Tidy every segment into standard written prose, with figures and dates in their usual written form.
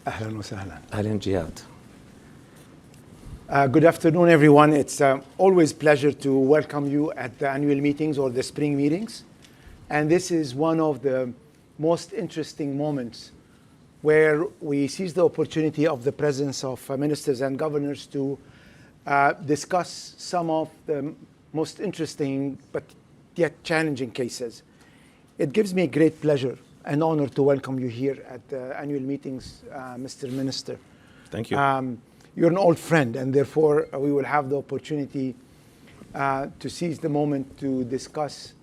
أهلا وسهلا. أهلا جهاد. Good afternoon, everyone. It's always pleasure to welcome you at the annual meetings or the spring meetings. And this is one of the most interesting moments where we seize the opportunity of the presence of ministers and governors to discuss some of the most interesting but yet challenging cases. It gives me great pleasure and honor to welcome you here at the annual meetings, Mr. Minister. Thank you. You're an old friend, and therefore we will have the opportunity to seize the moment to discuss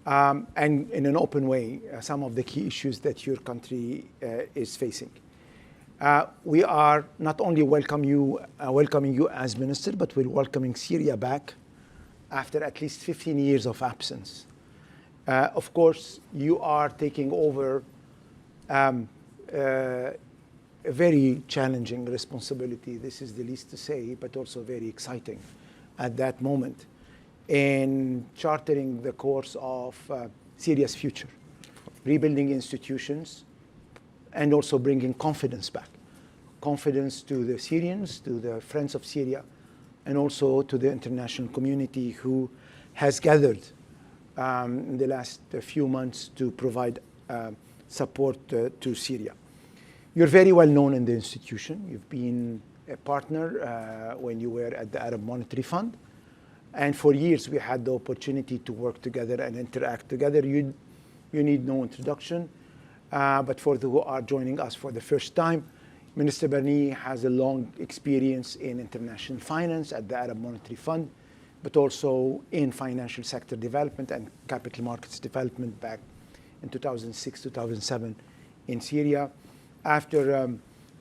and in an open way some of the key issues that your country is facing. We are not only welcoming you as minister, but we're welcoming Syria back after at least 15 years of absence. Of course, you are taking over a very challenging responsibility. This is the least to say, but also very exciting at that moment in charting the course of Syria's future, rebuilding institutions, and also bringing confidence back. Confidence to the Syrians, to the friends of Syria, and also to the international community who has gathered in the last few months to provide support to Syria. You're very well known in the institution. You've been a partner when you were at the Arab Monetary Fund. And for years, we had the opportunity to work together and interact together. You need no introduction. But for those who are joining us for the first time, Minister Barnieh has a long experience in international finance at the Arab Monetary Fund, but also in financial sector development and capital markets development back in 2006, 2007 in Syria. After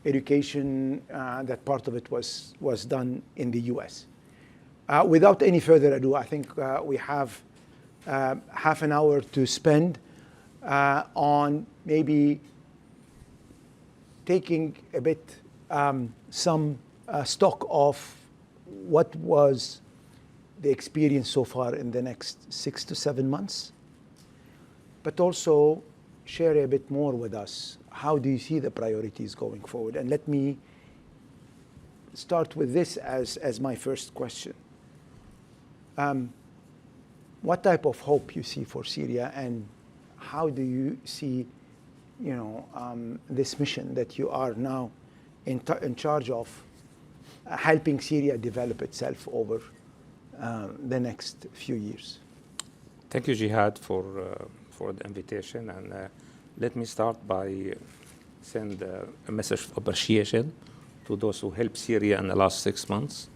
education, that part of it was done in the US. Without any further ado, I think we have half an hour to spend on maybe taking a bit some stock of what was the experience so far in the next 6 to 7 months, but also share a bit more with us. How do you see the priorities going forward? And let me start with this as my first question. What type of hope you see for Syria, and how do you see, this mission that you are now in charge of, helping Syria develop itself over the next few years? Thank you, Jihad, for the invitation. And let me start by send a message of appreciation to those who helped Syria in the last 6 months,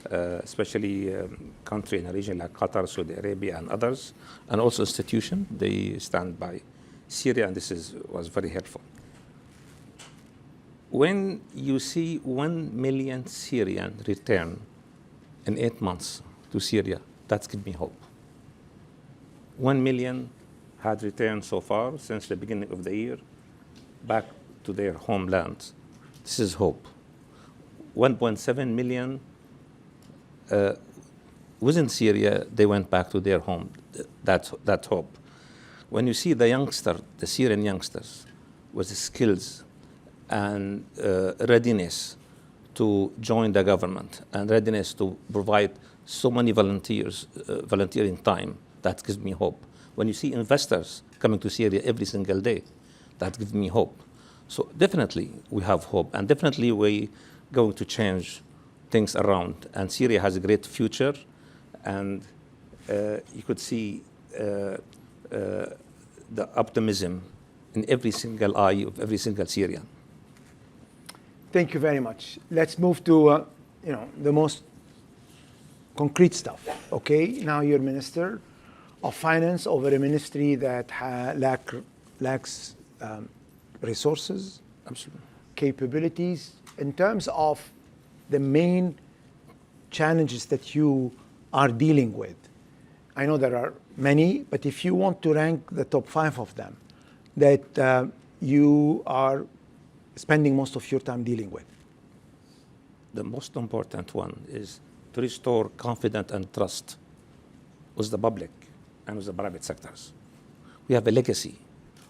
especially country in a region like Qatar, Saudi Arabia, and others, and also institutions. They stand by Syria, and this was very helpful. When you see 1 million Syrians return in 8 months to Syria, that gives me hope. 1 million had returned so far since the beginning of the year back to their homelands. This is hope. 1.7 million within Syria, they went back to their home. That's hope. When you see the Syrian youngsters with the skills and readiness to join the government and readiness to provide so many volunteering time, that gives me hope. When you see investors coming to Syria every single day, that gives me hope. So definitely we have hope, and definitely we're going to change things around. And Syria has a great future, and you could see the optimism in every single eye of every single Syrian. Thank you very much. Let's move to the most concrete stuff. Okay, now you're Minister of Finance over a ministry that lacks resources, absolutely, capabilities. In terms of the main challenges that you are dealing with, I know there are many, but if you want to rank the top 5 of them that you are spending most of your time dealing with. The most important one is to restore confidence and trust with the public and with the private sectors. We have a legacy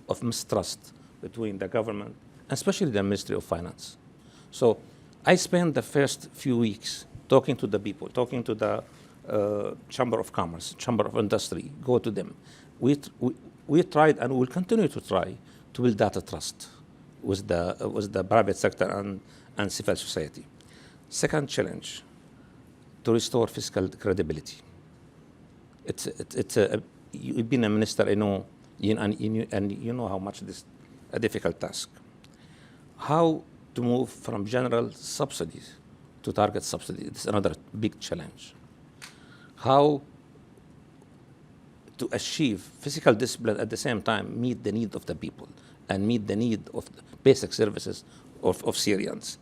of mistrust between the government especially the Ministry of Finance. So I spent the first few weeks talking to the people, talking to the Chamber of Commerce, Chamber of Industry, go to them. We tried and will continue to try to build data trust with the private sector and civil society. Second challenge, to restore fiscal credibility. You've been a minister, I know, and you know how much this is a difficult task. How to move from general subsidies to target subsidies is another big challenge. How to achieve fiscal discipline at the same time, meet the need of the people and meet the need of the basic services of Syrians.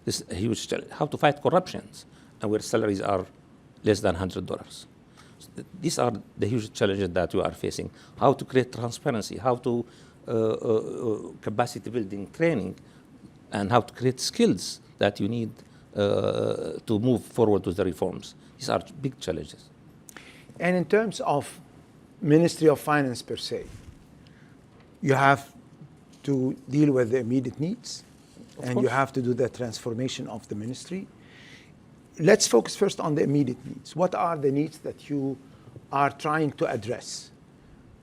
This is a huge challenge. How to fight corruption and where salaries are less than $100. These are the huge challenges that we are facing. How to create transparency, how to capacity building training, and how to create skills that you need to move forward with the reforms. These are big challenges. And in terms of Ministry of Finance per se, you have to deal with the immediate needs, and you have to do the transformation of the ministry. Let's focus first on the immediate needs. What are the needs that you are trying to address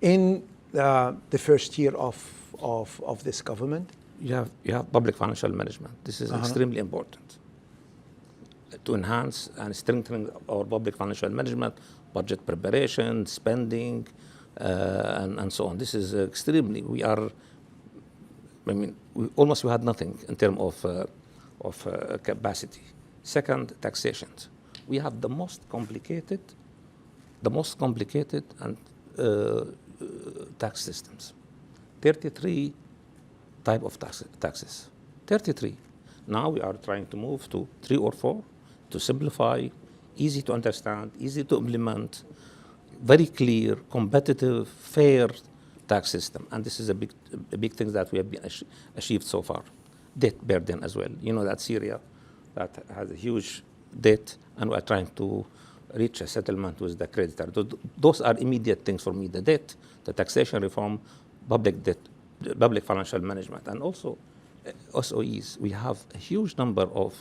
in the first year of this government? You have public financial management. This is extremely important to enhance and strengthen our public financial management, budget preparation, spending, and so on. This is extremely, we had nothing in terms of capacity. Second, taxation. We have the most complicated and tax systems. 33 type of taxes. 33. Now we are trying to move to 3 or 4 to simplify, easy to understand, easy to implement, very clear, competitive, fair tax system. And this is a big thing that we have been achieved so far. Debt burden as well. You know that Syria that has a huge debt, and we are trying to reach a settlement with the creditor. Those are immediate things for me: the debt, the taxation reform, public debt, public financial management, and also SOEs. We have a huge number of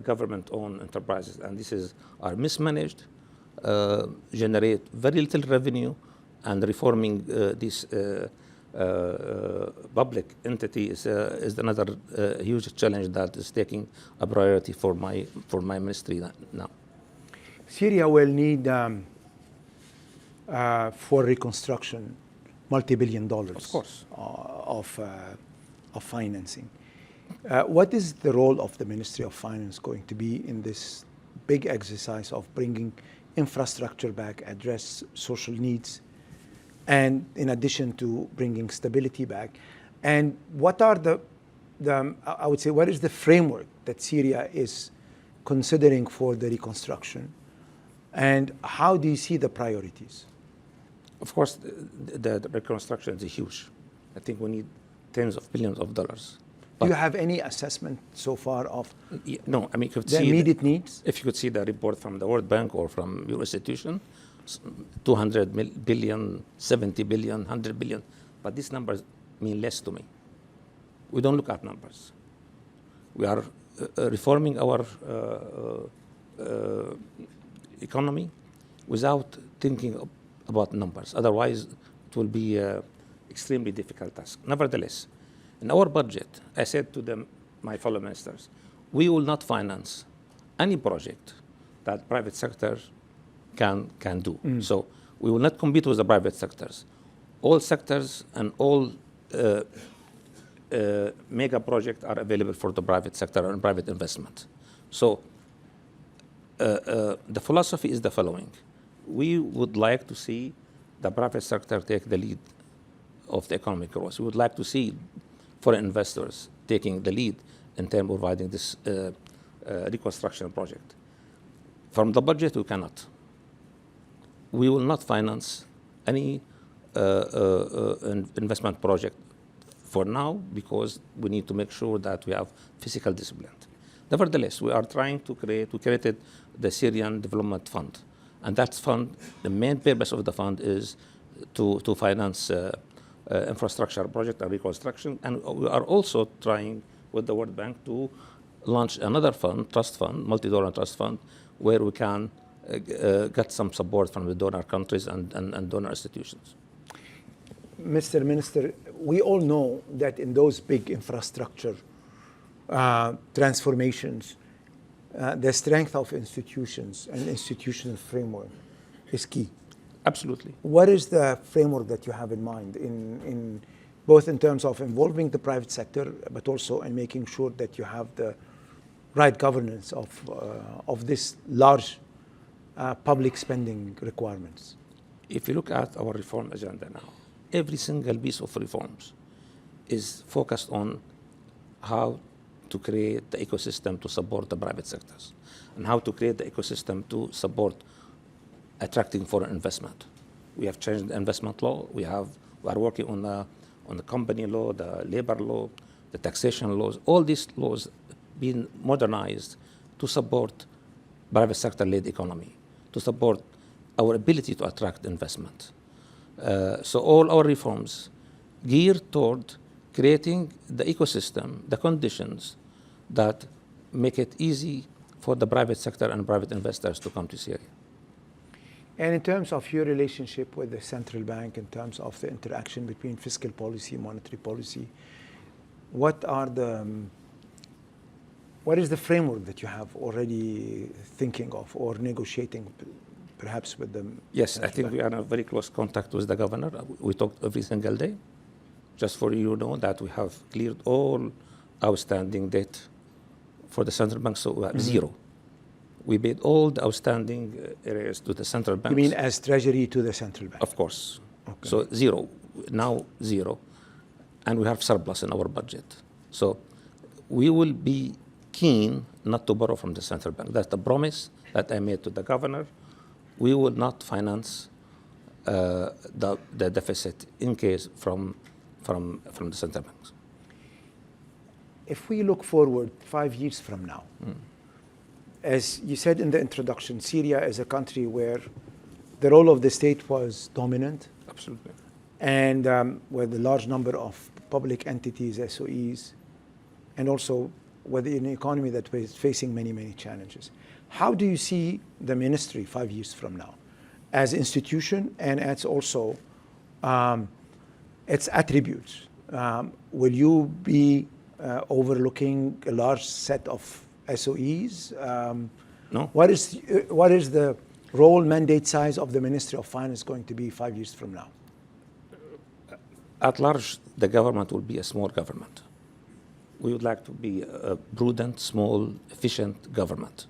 government-owned enterprises, and are mismanaged, generate very little revenue, and reforming this public entity is another huge challenge that is taking a priority for my ministry now. Syria will need for reconstruction multi-billion dollars, of course, of financing. What is the role of the Ministry of Finance going to be in this big exercise of bringing infrastructure back, address social needs, and in addition to bringing stability back? And what are I would say, what is the framework that Syria is considering for the reconstruction? And how do you see the priorities? Of course, the reconstruction is huge. I think we need tens of billions of dollars. Do you have any assessment so far of no, I mean, you could the immediate needs? If you could see the report from the World Bank or from your institution, 200 billion, 70 billion, 100 billion, but these numbers mean less to me. We don't look at numbers. We are reforming our economy without thinking about numbers. Otherwise, it will be an extremely difficult task. Nevertheless, in our budget, I said to my fellow ministers, we will not finance any project that private sector can do. So we will not compete with the private sectors. All sectors and all mega projects are available for the private sector and private investment. So the philosophy is the following. We would like to see the private sector take the lead of the economic growth. We would like to see foreign investors taking the lead in terms of providing this reconstruction project. From the budget, we cannot. We will not finance any investment project for now because we need to make sure that we have fiscal discipline. Nevertheless, we are trying to we created the Syrian Development Fund. And that fund, the main purpose of the fund is to finance infrastructure project and reconstruction. And we are also trying with the World Bank to launch another fund, trust fund, multi-donor trust fund, where we can get some support from the donor countries and donor institutions. Mr. Minister, we all know that in those big infrastructure transformations, the strength of institutions and institutional framework is key. Absolutely. What is the framework that you have in mind, in both in terms of involving the private sector, but also in making sure that you have the right governance of this large public spending requirements? If you look at our reform agenda now, every single piece of reforms is focused on how to create the ecosystem to support the private sectors and how to create the ecosystem to support attracting foreign investment. We have changed the investment law. We are working on the company law, the labor law, the taxation laws. All these laws being modernized to support private sector-led economy, to support our ability to attract investment. So all our reforms geared toward creating the ecosystem, the conditions that make it easy for the private sector and private investors to come to Syria. And in terms of your relationship with the central bank, in terms of the interaction between fiscal policy, monetary policy, what is the framework that you have already thinking of or negotiating perhaps with them? Yes, I think we are in very close contact with the governor. We talk every single day. Just for you to know that we have cleared all outstanding debt for the central bank, so we have zero. We paid all the outstanding areas to the central bank. You mean as treasury to the central bank? Of course. Okay. So zero, now zero. And we have surplus in our budget. So we will be keen not to borrow from the central bank. That's the promise that I made to the governor. We will not finance the deficit in case from the central banks. If we look forward 5 years from now, as you said in the introduction, Syria is a country where the role of the state was dominant. Absolutely. And with a large number of public entities, SOEs, and also with an economy that was facing many, many challenges. How do you see the ministry 5 years from now as institution and as also its attributes? Will you be overlooking a large set of SOEs? No. What is the role, mandate, size of the Ministry of Finance going to be 5 years from now? At large, the government will be a small government. We would like to be a prudent, small, efficient government.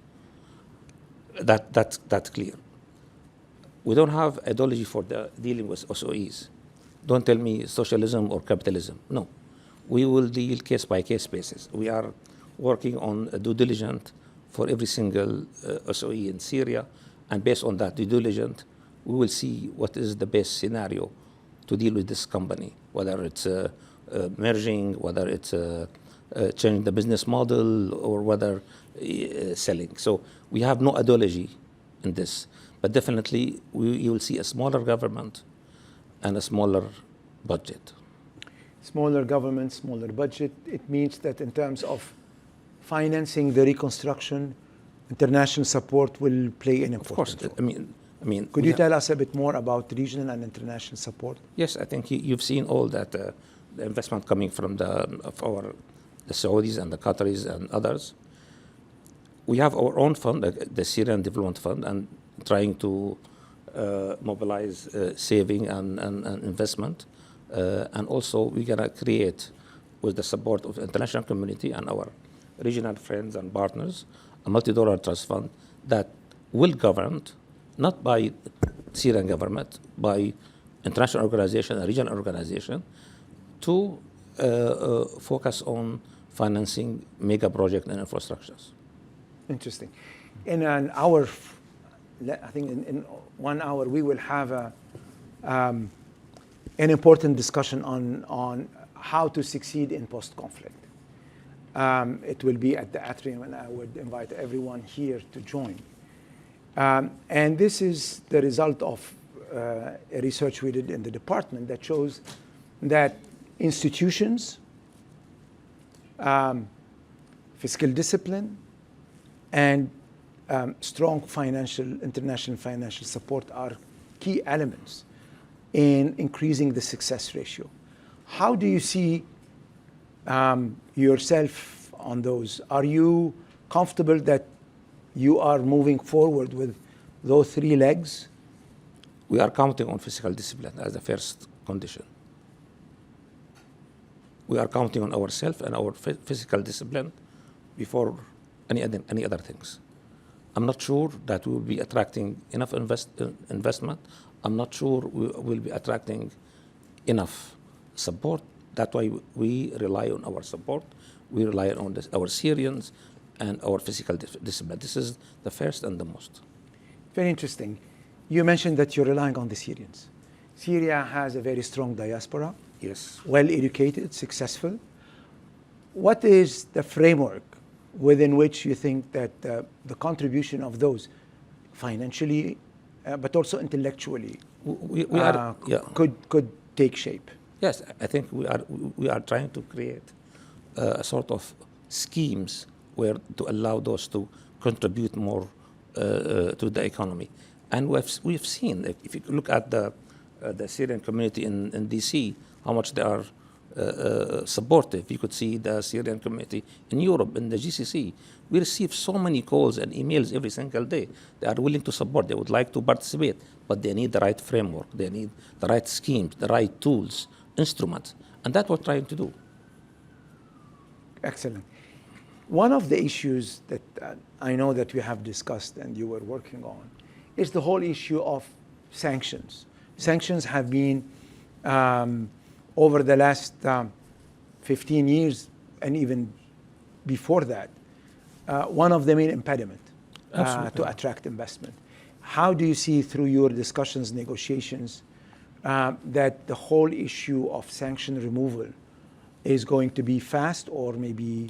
That's clear. We don't have ideology for dealing with SOEs. Don't tell me socialism or capitalism. No. We will deal case by case basis. We are working on a due diligence for every single SOE in Syria, and based on that due diligence, we will see what is the best scenario to deal with this company, whether it's merging, whether it's changing the business model, or whether selling. So we have no ideology in this, but definitely you will see a smaller government and a smaller budget. Smaller government, smaller budget. It means that in terms of financing the reconstruction, international support will play an important role. Of course. I mean. Could you tell us a bit more about regional and international support? Yes, I think you've seen all that the investment coming from the Saudis and the Qataris and others. We have our own fund, the Syrian Development Fund, and trying to mobilize saving and investment. And also we're going to create, with the support of the international community and our regional friends and partners, a multi-donor trust fund that will govern, not by Syrian government, by international organization and regional organization, to focus on financing mega projects and infrastructures. Interesting. In an hour, I think in 1 hour, we will have an important discussion on how to succeed in post-conflict. It will be at the atrium, and I would invite everyone here to join. And this is the result of a research we did in the department that shows that institutions, fiscal discipline, and strong international financial support are key elements in increasing the success ratio. How do you see yourself on those? Are you comfortable that you are moving forward with those three legs? We are counting on fiscal discipline as the first condition. We are counting on ourselves and our physical discipline before any other things. I'm not sure that we will be attracting enough investment. I'm not sure we will be attracting enough support. That's why we rely on our support. We rely on our Syrians and our physical discipline. This is the first and the most. Very interesting. You mentioned that you're relying on the Syrians. Syria has a very strong diaspora. Yes. Well-educated, successful. What is the framework within which you think that the contribution of those financially, but also intellectually, could take shape? Yes, I think we are trying to create a sort of schemes where to allow those to contribute more to the economy. And we've seen, if you look at the Syrian community in DC, how much they are supportive. You could see the Syrian community in Europe, in the GCC. We receive so many calls and emails every single day. They are willing to support. They would like to participate, but they need the right framework. They need the right schemes, the right tools, instruments. And that's what we're trying to do. Excellent. One of the issues that I know that we have discussed and you were working on is the whole issue of sanctions. Sanctions have been, over the last 15 years and even before that, one of the main impediments to attract investment. How do you see through your discussions, negotiations, that the whole issue of sanction removal is going to be fast or maybe...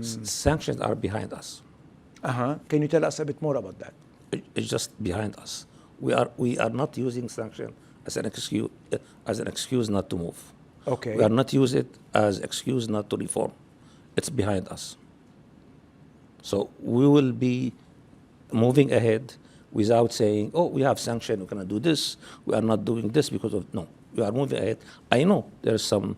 Sanctions are behind us. Can you tell us a bit more about that? It's just behind us. We are not using sanction as an excuse not to move. Okay. We are not using it as excuse not to reform. It's behind us. So we will be moving ahead without saying, oh, we have sanction, we're going to do this. We are not doing this because of, no, we are moving ahead. I know there are some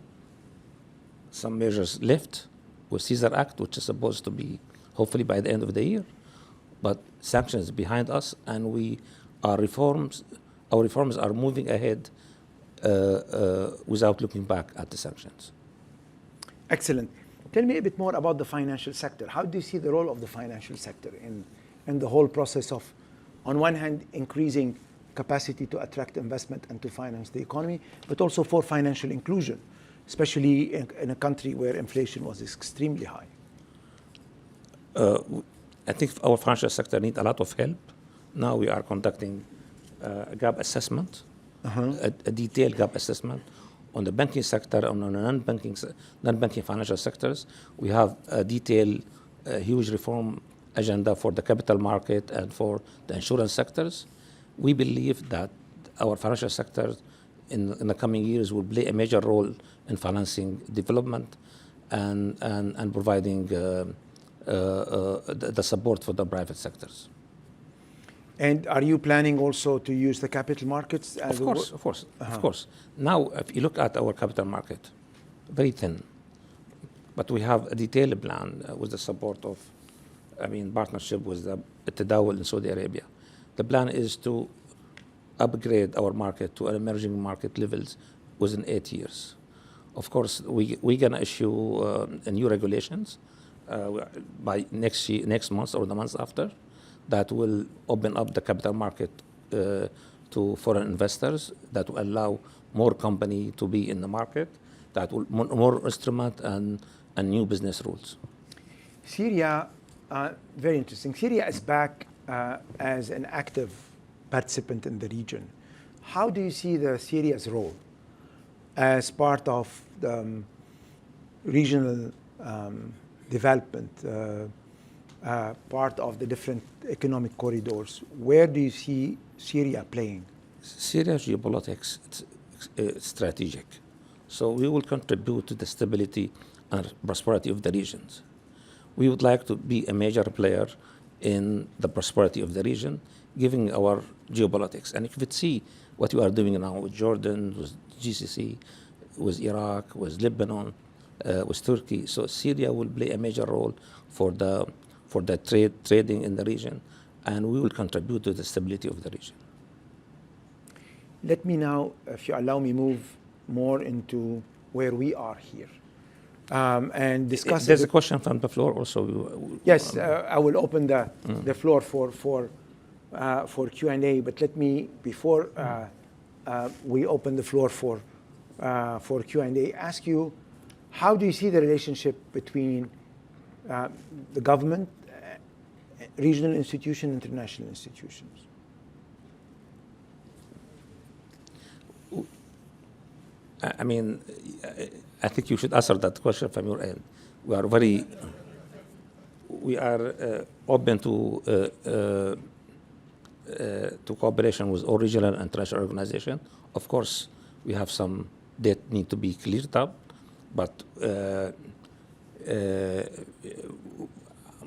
measures left with Yisr Act, which is supposed to be hopefully by the end of the year. But sanctions is behind us, and our reforms are moving ahead without looking back at the sanctions. Excellent. Tell me a bit more about the financial sector. How do you see the role of the financial sector in the whole process of, on one hand, increasing capacity to attract investment and to finance the economy, but also for financial inclusion, especially in a country where inflation was extremely high? I think our financial sector needs a lot of help. Now we are conducting a gap assessment, a detailed gap assessment on the banking sector and on the non-banking financial sectors. We have a detailed, huge reform agenda for the capital market and for the insurance sectors. We believe that our financial sector in the coming years will play a major role in financing development and providing the support for the private sectors. And are you planning also to use the capital markets? Of course. Now, if you look at our capital market, very thin, but we have a detailed plan with the support of, partnership with the Tadawul in Saudi Arabia. The plan is to upgrade our market to emerging market levels within 8 years. Of course, we're going to issue new regulations by next month or the month after, that will open up the capital market to foreign investors, that will allow more company to be in the market, that will more instrument and new business rules. Syria, very interesting. Syria is back as an active participant in the region. How do you see Syria's role as part of the regional development, part of the different economic corridors? Where do you see Syria playing? Syria's geopolitics, it's strategic. So we will contribute to the stability and prosperity of the regions. We would like to be a major player in the prosperity of the region, given our geopolitics. And if you see what we are doing now with Jordan, with GCC, with Iraq, with Lebanon, with Turkey, so Syria will play a major role for the trading in the region, and we will contribute to the stability of the region. Let me now, if you allow me, move more into where we are here and discuss. There's a question from the floor also. Yes, I will open the floor for Q&A, but let me, before we open the floor for Q&A, ask you, how do you see the relationship between the government, regional institutions, international institutions? I mean, I think you should answer that question from your end. We are open to cooperation with all regional and international organizations. Of course, we have some that need to be cleared up, but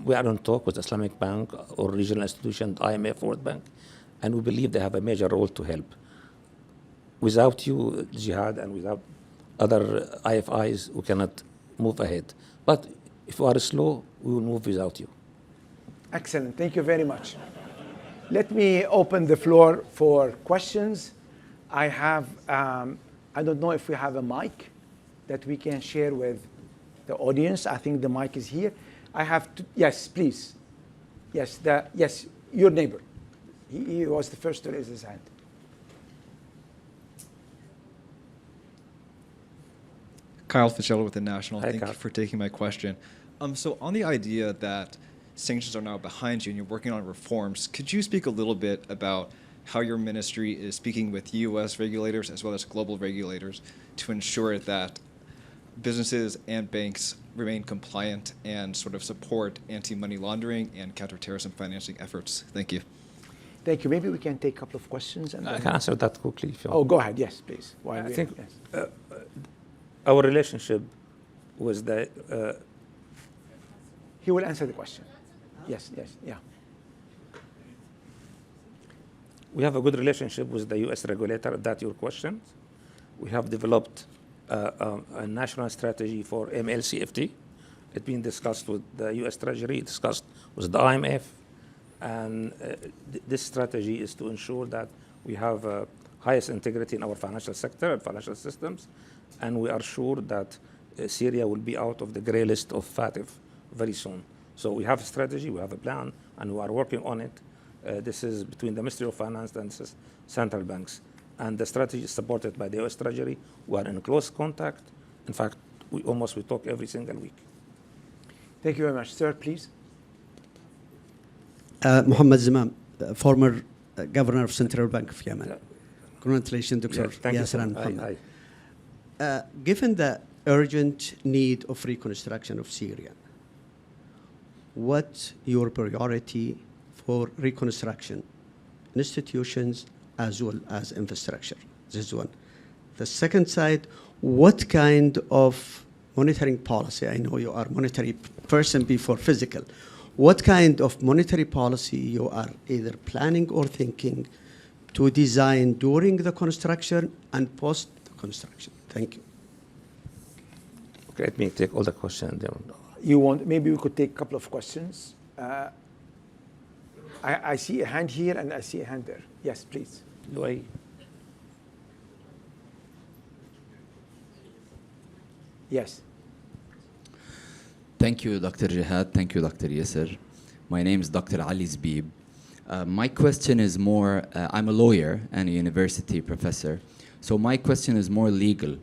we are on talk with Islamic Bank or regional institutions, IMF, World Bank, and we believe they have a major role to help. Without you, Jihad, and without other IFIs, we cannot move ahead. But if we are slow, we will move without you. Excellent. Thank you very much. Let me open the floor for questions. I have, I don't know if we have a mic that we can share with the audience. I think the mic is here. I have to, yes, please. Yes, yes, your neighbor. He was the first to raise his hand. Kyle Fitzgerald with the National. Hi, Thank Kyle. you for taking my question. So on the idea that sanctions are now behind you and you're working on reforms, could you speak a little bit about how your ministry is speaking with U.S. regulators as well as global regulators to ensure that businesses and banks remain compliant and sort of support anti-money laundering and counterterrorism financing efforts? Thank you. Thank you. Maybe we can take a couple of questions. And I can answer that quickly if you want. Oh, go ahead. Yes, please. I think yes. Our relationship with the... He will answer the question. Yes, yeah. We have a good relationship with the U.S. regulator. That's your question. We have developed a national strategy for MLCFT. It's been discussed with the U.S. Treasury, discussed with the IMF, and this strategy is to ensure that we have highest integrity in our financial sector and financial systems, and we are sure that Syria will be out of the gray list of FATF very soon. So we have a strategy, we have a plan, and we are working on it. This is between the Ministry of Finance and central banks. And the strategy is supported by the U.S. Treasury. We are in close contact. In fact, we talk every single week. Thank you very much. Sir, please. Mohammed Zimam, former governor of Central Bank of Yemen. Congratulations, Dr. Thank Yisr you. Mohammed. Given the urgent need of reconstruction of Syria, what's your priority for reconstruction, institutions as well as infrastructure? This is one. The second side, what kind of monetary policy, I know you are a monetary person before physical, what kind of monetary policy you are either planning or thinking to design during the construction and post the construction? Thank you. Okay, let me take all the questions. You want, maybe we could take a couple of questions. I see a hand here and I see a hand there. Yes, please. UAE. Yes. Thank you, Dr. Jihad. Thank you, Dr. Yisr. My name is Dr. Ali Zbib. My question is more, I'm a lawyer and a university professor, so my question is more legal.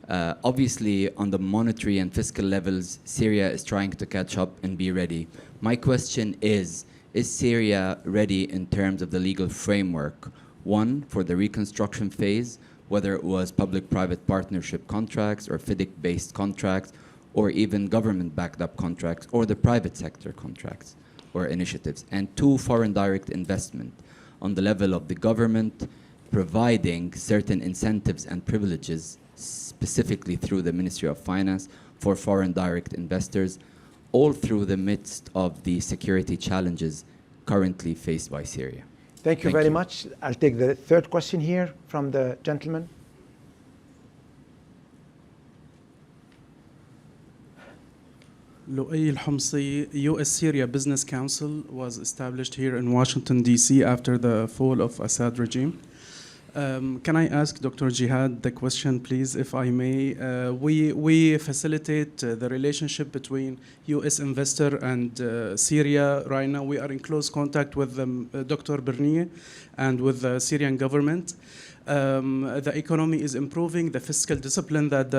Obviously, on the monetary and fiscal levels, Syria is trying to catch up and be ready. My question is Syria ready in terms of the legal framework? One, for the reconstruction phase, whether it was public-private partnership contracts or FIDIC-based contracts, or even government-backed up contracts, or the private sector contracts or initiatives. And two, foreign direct investment on the level of the government providing certain incentives and privileges specifically through the Ministry of Finance for foreign direct investors, all through the midst of the security challenges currently faced by Syria? Thank you very much. I'll take the third question here from the gentleman. Lu'ay al-Humsi, U.S. Syria Business Council was established here in Washington, D.C. after the fall of Assad regime. Can I ask Dr. Jihad the question, please, if I may? We facilitate the relationship between U.S. investor and Syria. Right now, we are in close contact with Dr. Barnieh and with the Syrian government. The economy is improving. The fiscal discipline that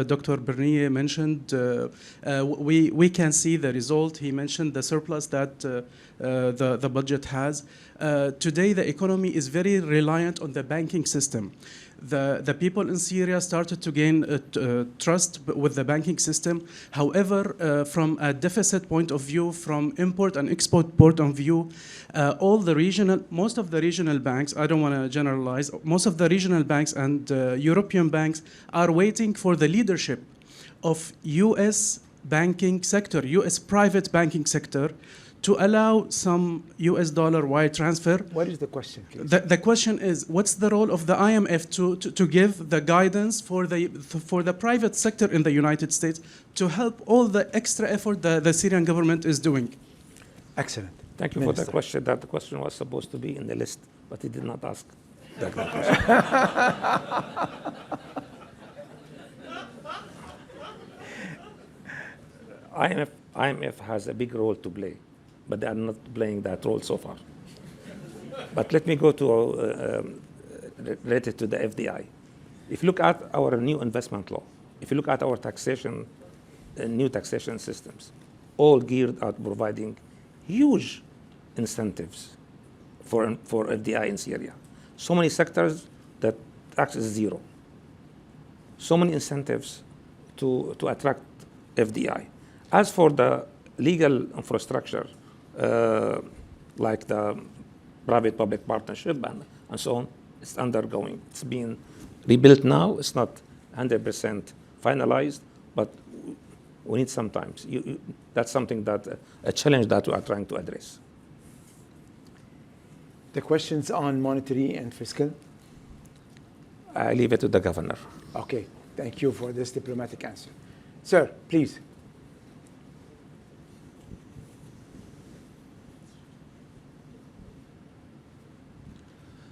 Dr. Barnieh mentioned, we can see the result. He mentioned the surplus that the budget has. Today, the economy is very reliant on the banking system. The people in Syria started to gain trust with the banking system. However, from a deficit point of view, from import and export point of view, most of the regional banks, I don't want to generalize, most of the regional banks and European banks are waiting for the leadership of U.S. banking sector, U.S. private banking sector, to allow some US dollar wire transfer. What is the question, please? The question is, what's the role of the IMF to give the guidance for the private sector in the United States to help all the extra effort the Syrian government is doing? Excellent. Thank you Minister. for the question. That question was supposed to be in the list, but he did not ask that question. IMF has a big role to play, but they are not playing that role so far. But let me go to related to the FDI. If you look at our new investment law, if you look at our taxation, new taxation systems, all geared at providing huge incentives for FDI in Syria. So many sectors that tax is zero. So many incentives to attract FDI. As for the legal infrastructure, like the private-public partnership and so on, it's undergoing. It's being rebuilt now. It's not 100% finalized, but we need some time. That's something a challenge that we are trying to address. The questions on monetary and fiscal? I leave it to the governor. Okay, thank you for this diplomatic answer. Sir, please.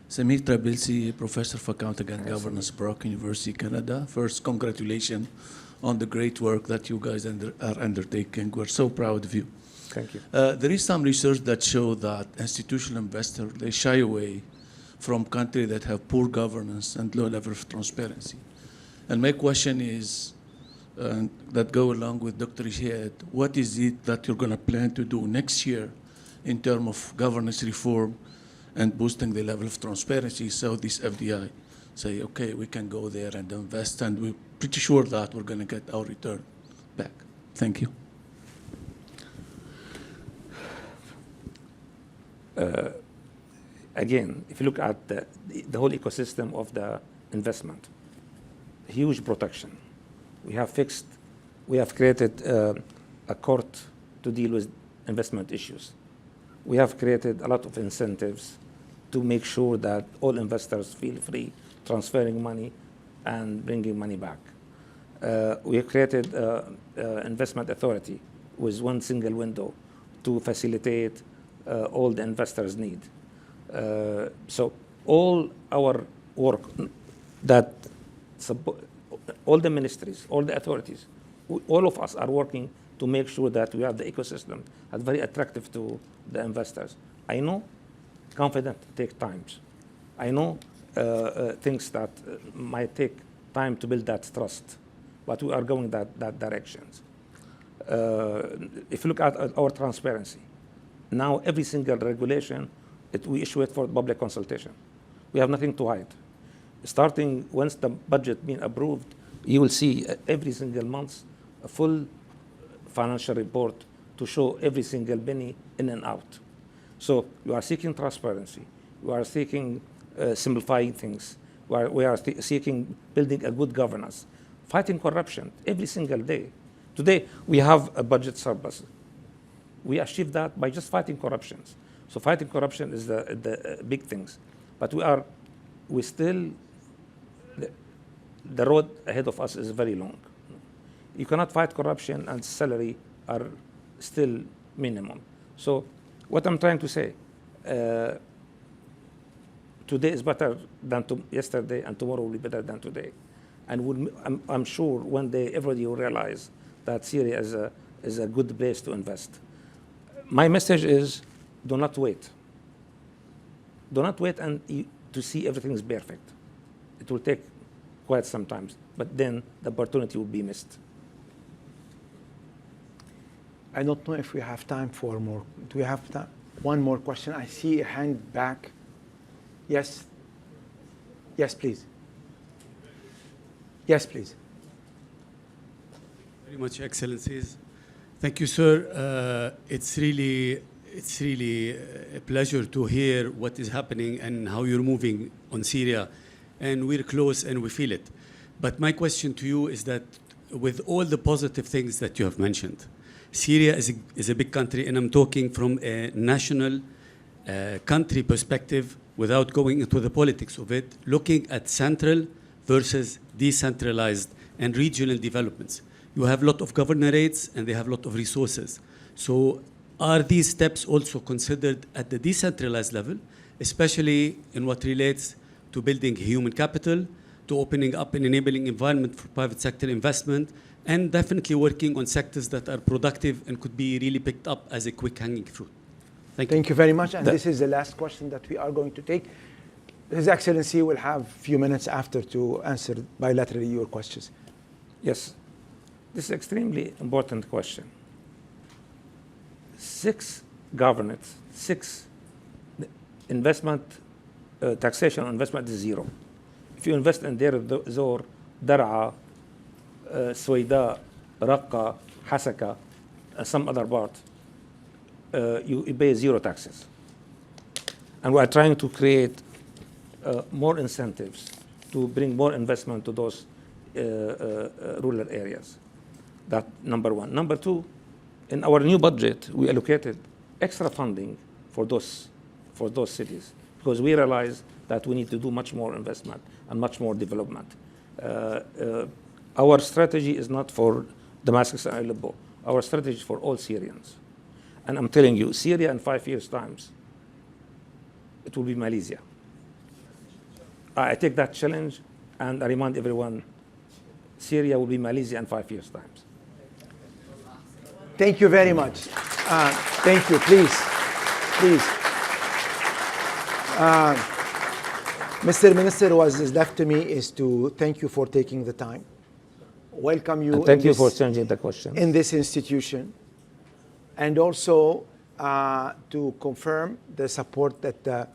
Samir Trabilsi, Professor of Accounting and Governance, Brock University, Canada. First, congratulations on the great work that you guys are undertaking. We're so proud of you. Thank you. There is some research that show that institutional investors, they shy away from countries that have poor governance and low level of transparency. And my question is, that go along with Dr. Jihad, what is it that you're going to plan to do next year in terms of governance reform and boosting the level of transparency so this FDI say, okay, we can go there and invest, and we're pretty sure that we're going to get our return back. Thank you. Again, if you look at the whole ecosystem of the investment, huge protection. We have created a court to deal with investment issues. We have created a lot of incentives to make sure that all investors feel free transferring money and bringing money back. We have created investment authority with one single window to facilitate all the investors' need. So all our work, all the ministries, all the authorities, all of us are working to make sure that we have the ecosystem that's very attractive to the investors. I know confidence takes time. I know things that might take time to build that trust, but we are going that direction. If you look at our transparency, now every single regulation, we issue it for public consultation. We have nothing to hide. Starting once the budget being approved, you will see every single month a full financial report to show every single penny in and out. So you are seeking transparency. You are seeking simplifying things. We are seeking building a good governance, fighting corruption every single day. Today, we have a budget surplus. We achieve that by just fighting corruptions. So fighting corruption is the big things. But we still, the road ahead of us is very long. You cannot fight corruption and salary are still minimum. So what I'm trying to say, today is better than yesterday, and tomorrow will be better than today. And I'm sure one day everybody will realize that Syria is a good place to invest. My message is, do not wait. Do not wait to see everything is perfect. It will take quite some time, but then the opportunity will be missed. I don't know if we have time for more. Do we have time? One more question. I see a hand back. Yes. Yes, please. Yes, please. Very much, Excellencies. Thank you, sir. It's really a pleasure to hear what is happening and how you're moving on Syria. And we're close and we feel it. But my question to you is that with all the positive things that you have mentioned, Syria is a big country, and I'm talking from a national country perspective without going into the politics of it, looking at central versus decentralized and regional developments. You have a lot of governorates and they have a lot of resources. So are these steps also considered at the decentralized level, especially in what relates to building human capital, to opening up an enabling environment for private sector investment, and definitely working on sectors that are productive and could be really picked up as a quick hanging fruit? Thank you. Thank you very much. And this is the last question that we are going to take. His Excellency will have a few minutes after to answer bilaterally your questions. Yes, this is an extremely important question. 6 governance, 6 investment, taxation on investment is 0. If you invest in Deir Zor, Dar'a, Suwaida, Raqqa, Hasaka, and some other part, you pay 0 taxes. And we are trying to create more incentives to bring more investment to those rural areas. That number one. Number two, in our new budget, we allocated extra funding for those cities because we realize that we need to do much more investment and much more development. Our strategy is not for Damascus and Aleppo. Our strategy is for all Syrians. And I'm telling you, Syria in 5 years' time, it will be Malaysia. I take that challenge, and I remind everyone, Syria will be Malaysia in 5 years' time. Thank you very much. Thank you. Please. Mr. Minister, what is left to me is to thank you for taking the time. Welcome you. And thank you for changing the question. In this institution. And also to confirm the support that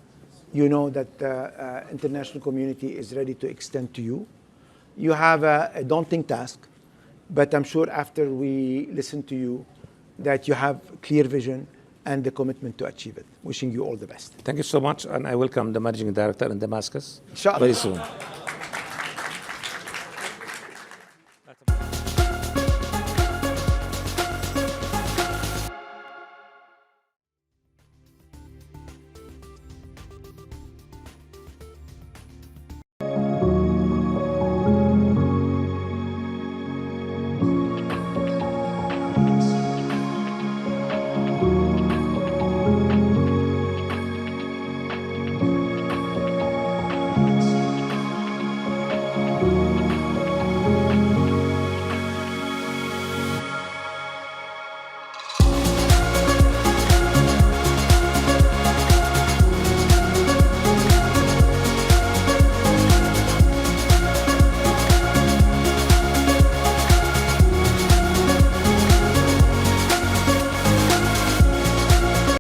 you know that the international community is ready to extend to you. You have a daunting task, but I'm sure after we listen to you that you have clear vision and the commitment to achieve it. Wishing you all the best. Thank you so much, and I welcome the managing director in Damascus Inshallah. very soon.